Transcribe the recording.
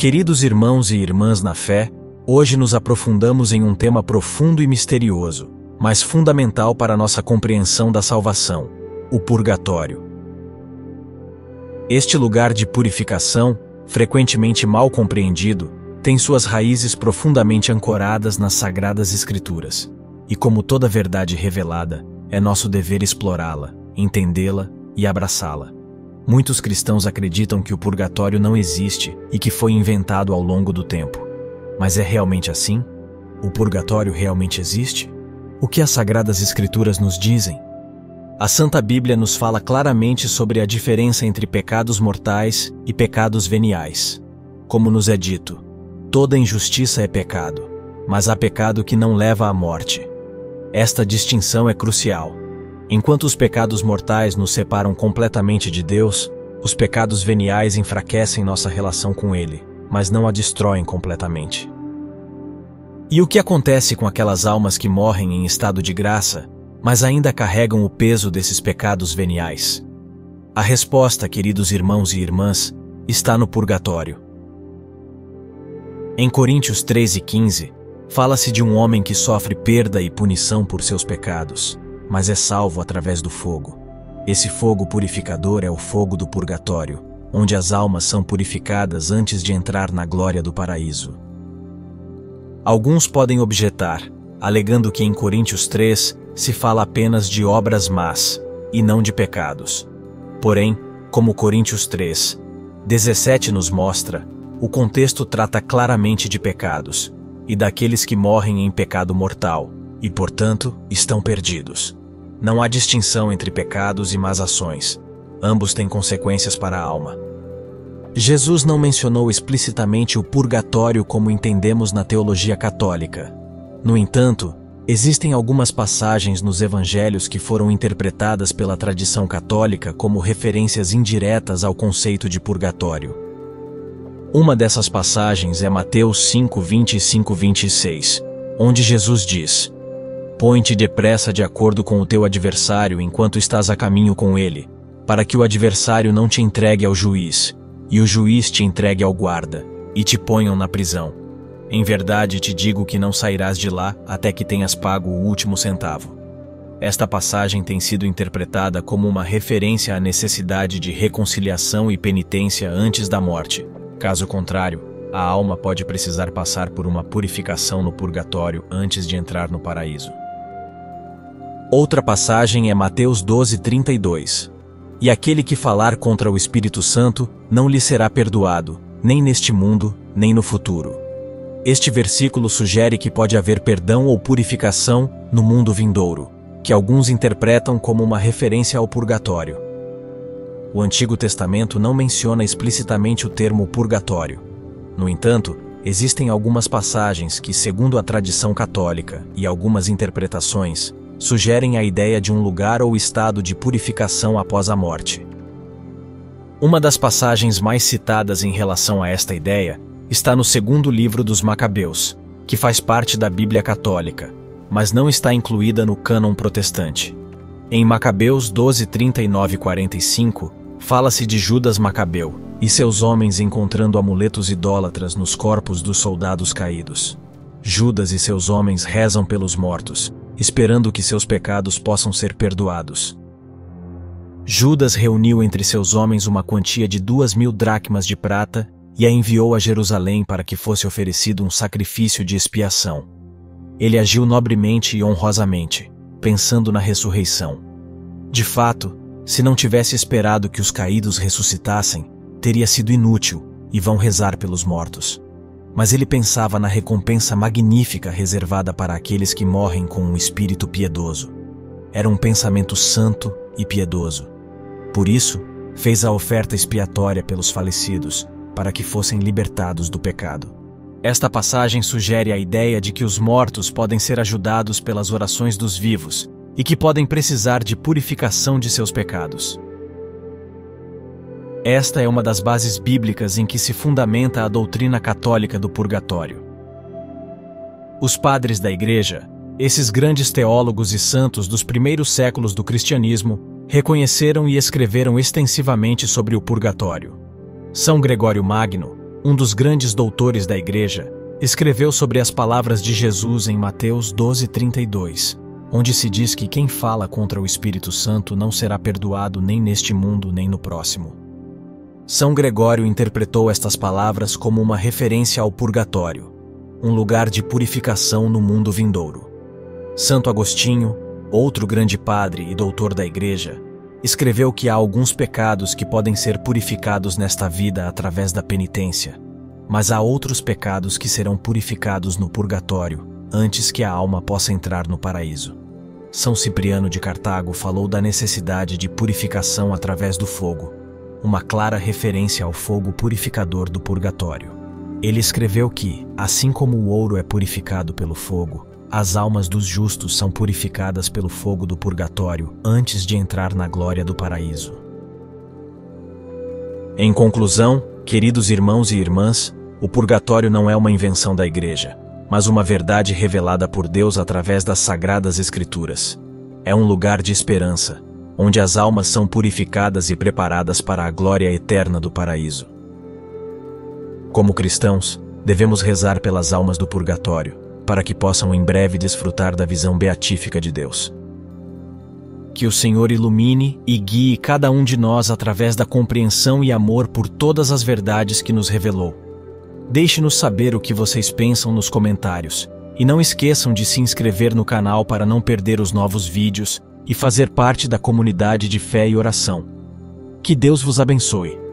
Queridos irmãos e irmãs na fé, hoje nos aprofundamos em um tema profundo e misterioso, mas fundamental para nossa compreensão da salvação: o purgatório. Este lugar de purificação, frequentemente mal compreendido, tem suas raízes profundamente ancoradas nas Sagradas Escrituras. E como toda verdade revelada, é nosso dever explorá-la, entendê-la e abraçá-la. Muitos cristãos acreditam que o purgatório não existe e que foi inventado ao longo do tempo. Mas é realmente assim? O purgatório realmente existe? O que as Sagradas Escrituras nos dizem? A Santa Bíblia nos fala claramente sobre a diferença entre pecados mortais e pecados veniais. Como nos é dito, toda injustiça é pecado, mas há pecado que não leva à morte. Esta distinção é crucial. Enquanto os pecados mortais nos separam completamente de Deus, os pecados veniais enfraquecem nossa relação com Ele, mas não a destroem completamente. E o que acontece com aquelas almas que morrem em estado de graça, mas ainda carregam o peso desses pecados veniais? A resposta, queridos irmãos e irmãs, está no purgatório. Em Coríntios 13:15, fala-se de um homem que sofre perda e punição por seus pecados, mas é salvo através do fogo. Esse fogo purificador é o fogo do purgatório, onde as almas são purificadas antes de entrar na glória do paraíso. Alguns podem objetar, alegando que em Coríntios 3 se fala apenas de obras más, e não de pecados. Porém, como Coríntios 3:17 nos mostra, o contexto trata claramente de pecados, e daqueles que morrem em pecado mortal, e, portanto, estão perdidos. Não há distinção entre pecados e más ações. Ambos têm consequências para a alma. Jesus não mencionou explicitamente o purgatório como entendemos na teologia católica. No entanto, existem algumas passagens nos evangelhos que foram interpretadas pela tradição católica como referências indiretas ao conceito de purgatório. Uma dessas passagens é Mateus 5:25-26, onde Jesus diz: "Põe-te depressa de acordo com o teu adversário enquanto estás a caminho com ele, para que o adversário não te entregue ao juiz, e o juiz te entregue ao guarda, e te ponham na prisão. Em verdade te digo que não sairás de lá até que tenhas pago o último centavo." Esta passagem tem sido interpretada como uma referência à necessidade de reconciliação e penitência antes da morte. Caso contrário, a alma pode precisar passar por uma purificação no purgatório antes de entrar no paraíso. Outra passagem é Mateus 12:32. "E aquele que falar contra o Espírito Santo não lhe será perdoado, nem neste mundo, nem no futuro." Este versículo sugere que pode haver perdão ou purificação no mundo vindouro, que alguns interpretam como uma referência ao purgatório. O Antigo Testamento não menciona explicitamente o termo purgatório. No entanto, existem algumas passagens que, segundo a tradição católica e algumas interpretações, sugerem a ideia de um lugar ou estado de purificação após a morte. Uma das passagens mais citadas em relação a esta ideia está no segundo livro dos Macabeus, que faz parte da Bíblia Católica, mas não está incluída no cânon protestante. Em Macabeus 12:39-45, fala-se de Judas Macabeu e seus homens encontrando amuletos idólatras nos corpos dos soldados caídos. Judas e seus homens rezam pelos mortos, esperando que seus pecados possam ser perdoados. Judas reuniu entre seus homens uma quantia de 2.000 dracmas de prata e a enviou a Jerusalém para que fosse oferecido um sacrifício de expiação. Ele agiu nobremente e honrosamente, pensando na ressurreição. De fato, se não tivesse esperado que os caídos ressuscitassem, teria sido inútil e vão rezar pelos mortos. Mas ele pensava na recompensa magnífica reservada para aqueles que morrem com um espírito piedoso. Era um pensamento santo e piedoso. Por isso, fez a oferta expiatória pelos falecidos, para que fossem libertados do pecado. Esta passagem sugere a ideia de que os mortos podem ser ajudados pelas orações dos vivos e que podem precisar de purificação de seus pecados. Esta é uma das bases bíblicas em que se fundamenta a doutrina católica do purgatório. Os padres da Igreja, esses grandes teólogos e santos dos primeiros séculos do cristianismo, reconheceram e escreveram extensivamente sobre o purgatório. São Gregório Magno, um dos grandes doutores da Igreja, escreveu sobre as palavras de Jesus em Mateus 12:32, onde se diz que quem fala contra o Espírito Santo não será perdoado nem neste mundo nem no próximo. São Gregório interpretou estas palavras como uma referência ao purgatório, um lugar de purificação no mundo vindouro. Santo Agostinho, outro grande padre e doutor da Igreja, escreveu que há alguns pecados que podem ser purificados nesta vida através da penitência, mas há outros pecados que serão purificados no purgatório antes que a alma possa entrar no paraíso. São Cipriano de Cartago falou da necessidade de purificação através do fogo, uma clara referência ao fogo purificador do purgatório. Ele escreveu que, assim como o ouro é purificado pelo fogo, as almas dos justos são purificadas pelo fogo do purgatório antes de entrar na glória do paraíso. Em conclusão, queridos irmãos e irmãs, o purgatório não é uma invenção da Igreja, mas uma verdade revelada por Deus através das Sagradas Escrituras. É um lugar de esperança, onde as almas são purificadas e preparadas para a glória eterna do paraíso. Como cristãos, devemos rezar pelas almas do purgatório, para que possam em breve desfrutar da visão beatífica de Deus. Que o Senhor ilumine e guie cada um de nós através da compreensão e amor por todas as verdades que nos revelou. Deixe-nos saber o que vocês pensam nos comentários, e não esqueçam de se inscrever no canal para não perder os novos vídeos e fazer parte da comunidade de fé e oração. Que Deus vos abençoe.